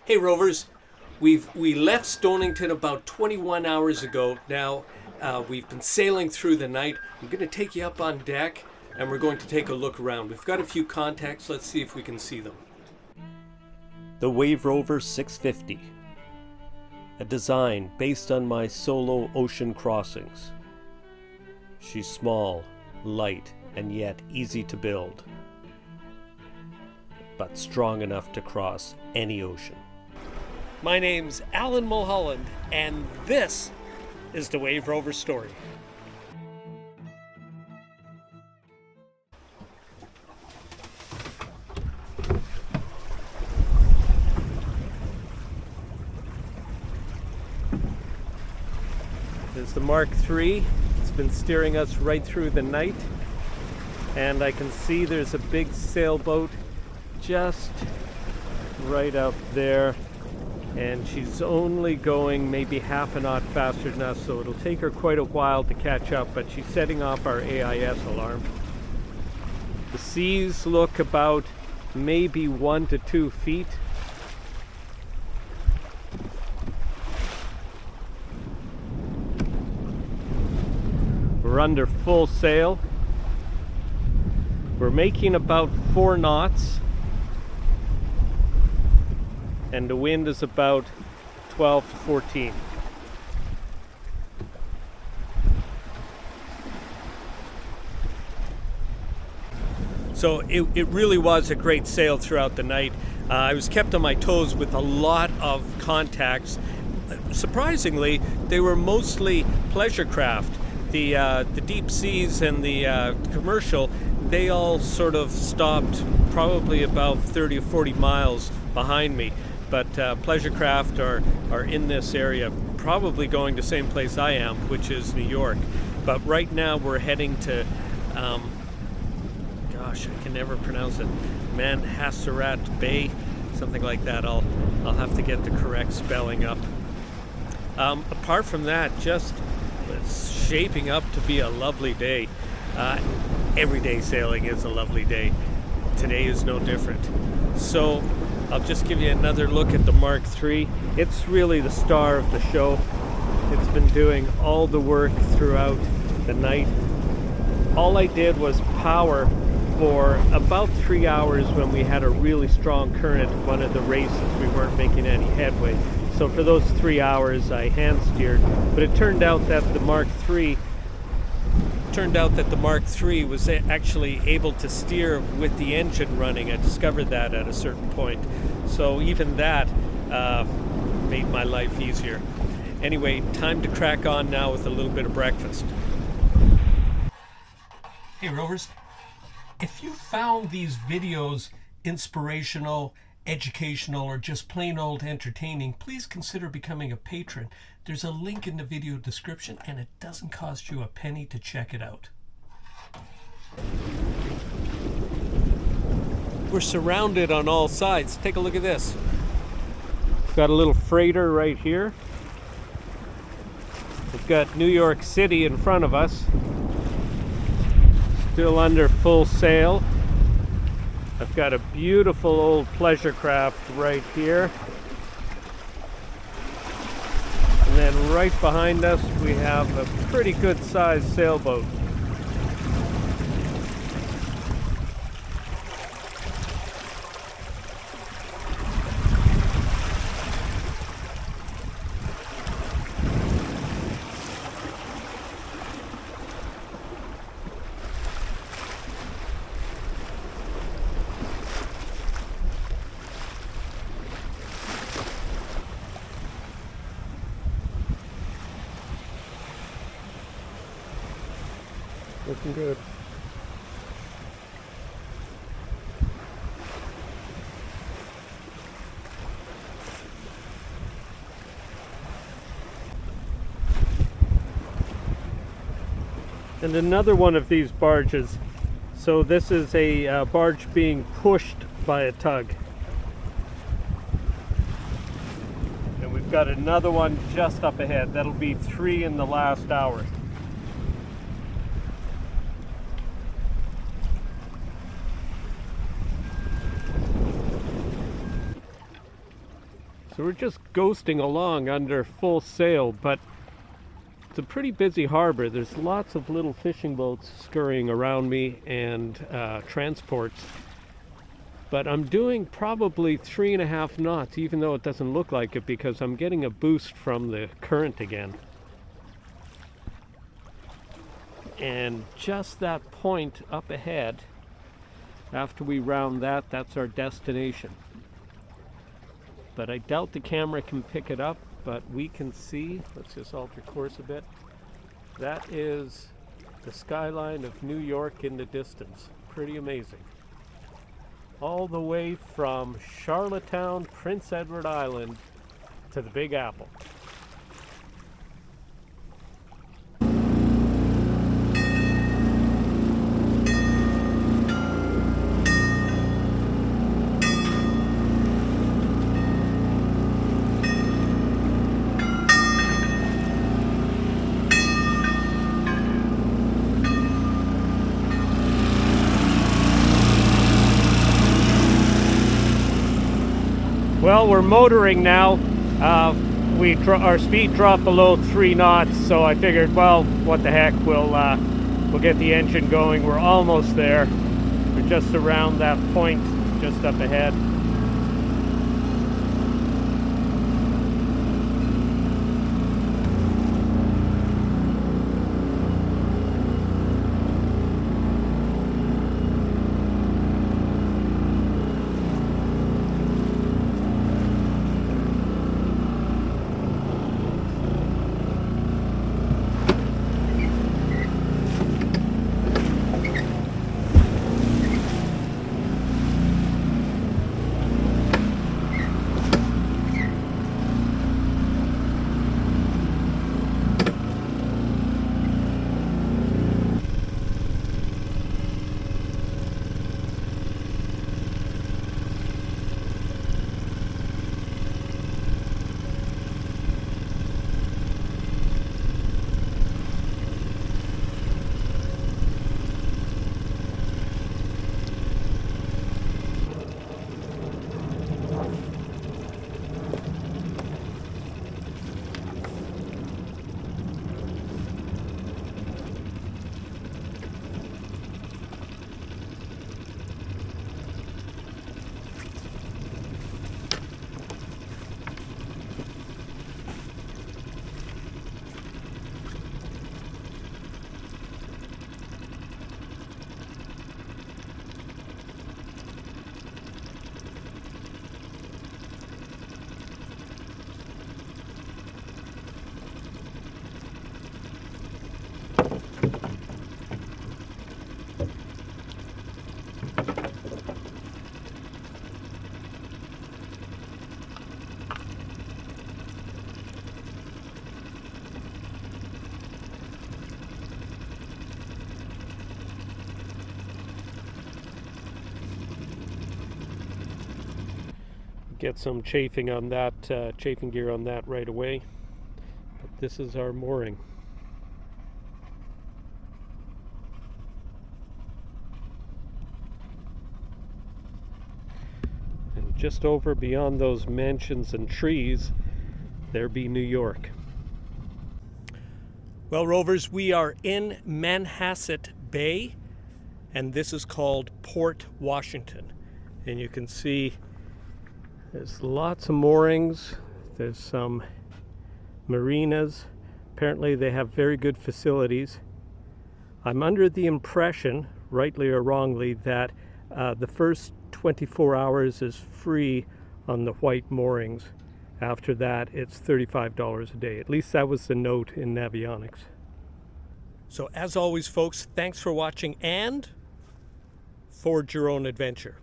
Hey Rovers, we left Stonington about 21 hours ago. Now we've been sailing through the night. I'm going to take you up on deck and we're going to take a look around. We've got a few contacts. Let's see if we can see them. The Wave Rover 650. A design based on my solo ocean crossings. She's small, light, and yet easy to build, but strong enough to cross any ocean. My name's Alan Mulholland, and this is the Wave Rover story. There's the Mark III. It's been steering us right through the night, and I can see there's a big sailboat just right up there, and she's only going maybe half a knot faster than us, so it'll take her quite a while to catch up, but she's setting off our AIS alarm. The seas look about maybe 1 to 2 feet. We're under full sail. We're making about 4 knots. And the wind is about 12 to 14. So it really was a great sail throughout the night. I was kept on my toes with a lot of contacts. Surprisingly, they were mostly pleasure craft. The deep seas and the commercial, they all sort of stopped probably about 30 or 40 miles behind me. But pleasure craft are in this area, probably going the same place I am, which is New York. But right now we're heading to, gosh, I can never pronounce it, Manhasset Bay, something like that. I'll have to get the correct spelling up. Apart from that, just it's shaping up to be a lovely day. Every day sailing is a lovely day. Today is no different. So I'll just give you another look at the Mark III. It's really the star of the show. It's been doing all the work throughout the night. All I did was power for about 3 hours when we had a really strong current in one of the races. We weren't making any headway. So for those 3 hours I hand steered, but it turned out that the Mark III was actually able to steer with the engine running. I discovered that at a certain point. So even that made my life easier. Anyway, time to crack on now with a little bit of breakfast. Hey Rovers, if you found these videos inspirational, educational, or just plain old entertaining, please consider becoming a patron. There's a link in the video description and it doesn't cost you a penny to check it out. We're surrounded on all sides. Take a look at this. We've got a little freighter right here. We've got New York City in front of us. Still under full sail. I've got a beautiful old pleasure craft right here. And then right behind us we have a pretty good sized sailboat. Looking good. And another one of these barges. So this is a barge being pushed by a tug. And we've got another one just up ahead. That'll be 3 in the last hour. So we're just ghosting along under full sail, but it's a pretty busy harbor. There's lots of little fishing boats scurrying around me and transports. But I'm doing probably 3.5 knots, even though it doesn't look like it, because I'm getting a boost from the current again. And just that point up ahead, after we round that, that's our destination. But I doubt the camera can pick it up, but we can see, let's just alter course a bit. That is the skyline of New York in the distance. Pretty amazing. All the way from Charlottetown, Prince Edward Island to the Big Apple. Well, we're motoring now. Our speed dropped below 3 knots, so I figured, well, what the heck, we'll get the engine going. We're almost there. We're just around that point, just up ahead. Get some chafing on that, chafing gear on that right away. But this is our mooring. And just over beyond those mansions and trees, there be New York. Well, Rovers, we are in Manhasset Bay, and this is called Port Washington. And you can see there's lots of moorings, there's some marinas. Apparently they have very good facilities. I'm under the impression, rightly or wrongly, that the first 24 hours is free on the white moorings. After that, it's $35 a day. At least that was the note in Navionics. So as always, folks, thanks for watching and forge your own adventure.